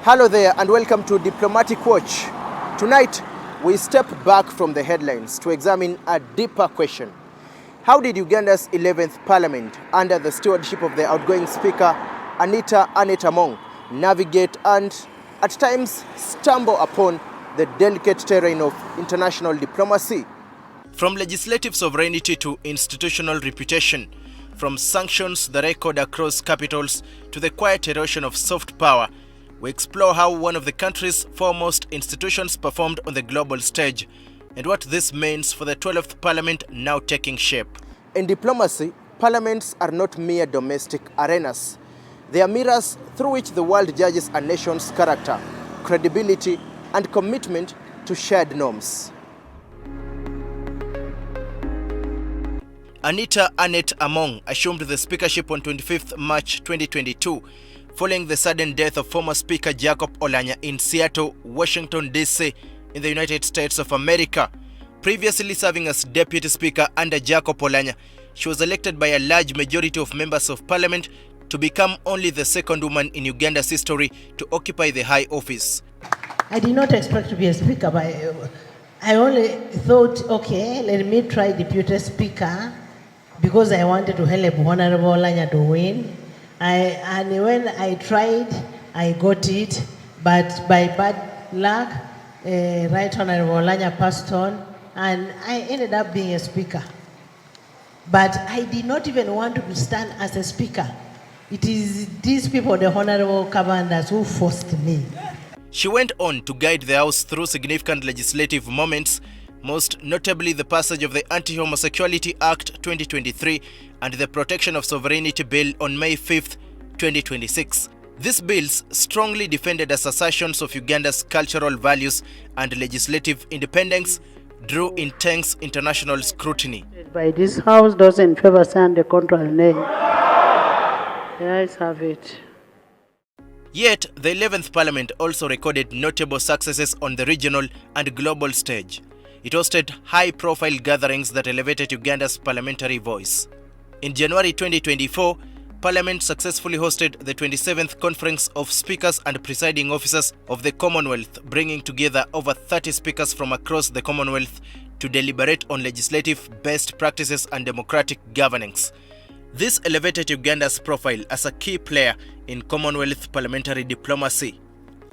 Hello there and welcome to Diplomatic Watch. Tonight, we step back from the headlines to examine a deeper question. How did Uganda's 11th Parliament, under the stewardship of the outgoing Speaker Anita Annet Among, navigate and, at times, stumble upon the delicate terrain of international diplomacy? From legislative sovereignty to institutional reputation, from sanctions, the record across capitals, to the quiet erosion of soft power, we explore how one of the country's foremost institutions performed on the global stage and what this means for the 12th Parliament now taking shape. In diplomacy, parliaments are not mere domestic arenas. They are mirrors through which the world judges a nation's character, credibility, and commitment to shared norms. Anita Annet Among assumed the speakership on 25th March 2022, following the sudden death of former Speaker Jacob Oulanyah in Seattle, Washington, D.C. in the United States of America. Previously serving as Deputy Speaker under Jacob Oulanyah, she was elected by a large majority of members of Parliament to become only the second woman in Uganda's history to occupy the high office. I did not expect to be a speaker, but I only thought, okay, let me try Deputy Speaker because I wanted to help Honorable Oulanyah to win. And when I tried, I got it, but by bad luck, Right Honorable Oulanyah passed on, and I ended up being a speaker. But I did not even want to stand as a speaker. It is these people, the honorable commanders, who forced me. She went on to guide the House through significant legislative moments, most notably the passage of the Anti-Homosexuality Act 2023 and the Protection of Sovereignty Bill on May 5, 2026. These bills, strongly defended as assertions of Uganda's cultural values and legislative independence, drew intense international scrutiny. By this House, those in favor sign the contrary nay. The ayes have it. Yet, the 11th Parliament also recorded notable successes on the regional and global stage. It hosted high-profile gatherings that elevated Uganda's parliamentary voice. In January 2024, Parliament successfully hosted the 27th Conference of Speakers and Presiding Officers of the Commonwealth, bringing together over 30 speakers from across the Commonwealth to deliberate on legislative best practices and democratic governance. This elevated Uganda's profile as a key player in Commonwealth parliamentary diplomacy.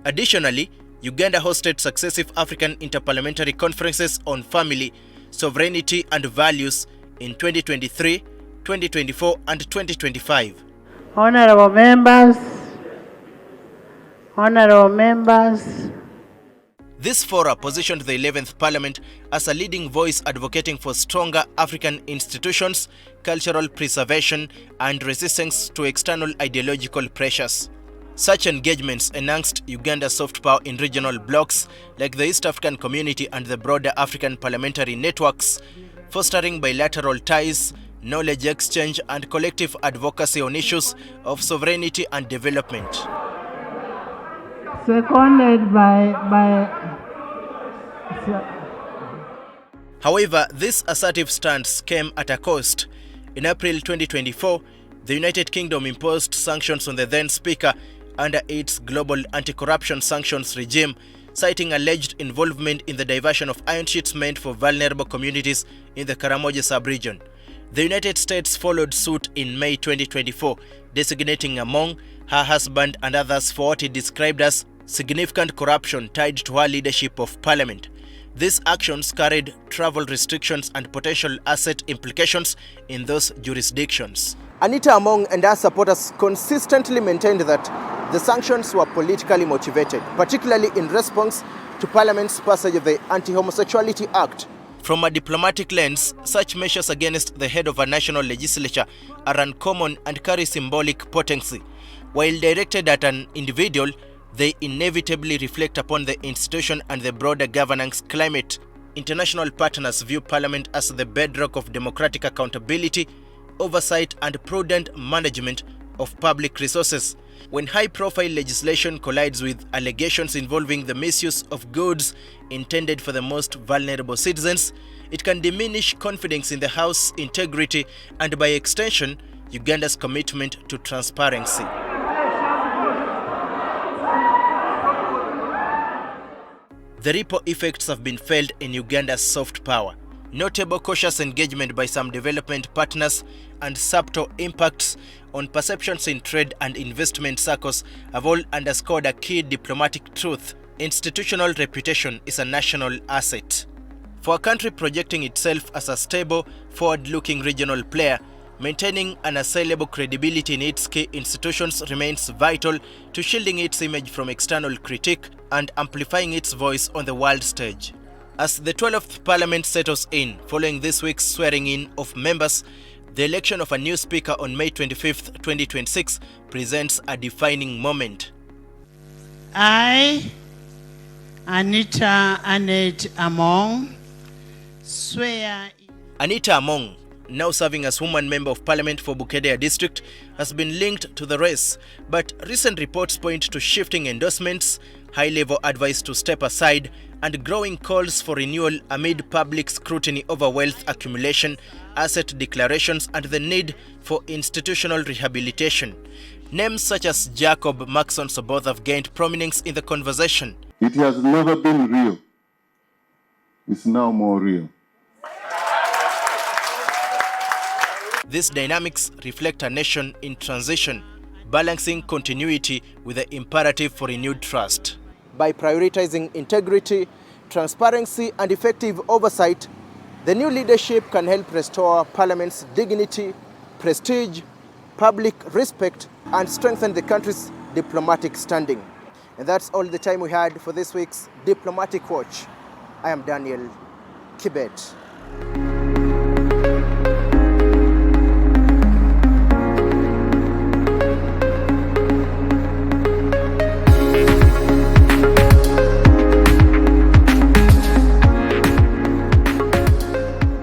Additionally, Uganda hosted successive African interparliamentary conferences on family, sovereignty and values in 2023, 2024 and 2025. Honorable members. This fora positioned the 11th Parliament as a leading voice advocating for stronger African institutions, cultural preservation, and resistance to external ideological pressures. Such engagements enhanced Uganda's soft power in regional blocs like the East African Community and the broader African parliamentary networks, fostering bilateral ties, knowledge exchange, and collective advocacy on issues of sovereignty and development. Seconded by However, this assertive stance came at a cost. In April 2024, the United Kingdom imposed sanctions on the then Speaker under its global anti-corruption sanctions regime, citing alleged involvement in the diversion of iron sheets meant for vulnerable communities in the Karamoja sub-region. The United States followed suit in May 2024, designating Among, her husband and others for what it described as significant corruption tied to her leadership of Parliament. These actions carried travel restrictions and potential asset implications in those jurisdictions. Anita Among and her supporters consistently maintained that the sanctions were politically motivated, particularly in response to Parliament's passage of the Anti-Homosexuality Act. From a diplomatic lens, such measures against the head of a national legislature are uncommon and carry symbolic potency. While directed at an individual, they inevitably reflect upon the institution and the broader governance climate. International partners view Parliament as the bedrock of democratic accountability, oversight, and prudent management of public resources. When high-profile legislation collides with allegations involving the misuse of goods intended for the most vulnerable citizens, it can diminish confidence in the House's integrity and, by extension, Uganda's commitment to transparency. the ripple effects have been felt in Uganda's soft power. Notable cautious engagement by some development partners and subtle impacts on perceptions in trade and investment circles have all underscored a key diplomatic truth: institutional reputation is a national asset. For a country projecting itself as a stable, forward-looking regional player, maintaining unassailable credibility in its key institutions remains vital to shielding its image from external critique and amplifying its voice on the world stage. As the 12th Parliament settles in following this week's swearing-in of members, the election of a new Speaker on May 25, 2026 presents a defining moment. I, Anita Annet Among, swear... Anita Among, now serving as woman member of Parliament for Bukedea district, has been linked to the race, but recent reports point to shifting endorsements, high-level advice to step aside, and growing calls for renewal amid public scrutiny over wealth accumulation, asset declarations, and the need for institutional rehabilitation. Names such as Jacob Maxon Soboth have gained prominence in the conversation. It has never been real. It's now more real. These dynamics reflect a nation in transition, balancing continuity with the imperative for renewed trust. By prioritizing integrity, transparency, and effective oversight, the new leadership can help restore Parliament's dignity, prestige, public respect, and strengthen the country's diplomatic standing. And that's all the time we had for this week's Diplomatic Watch. I am Daniel Kibet.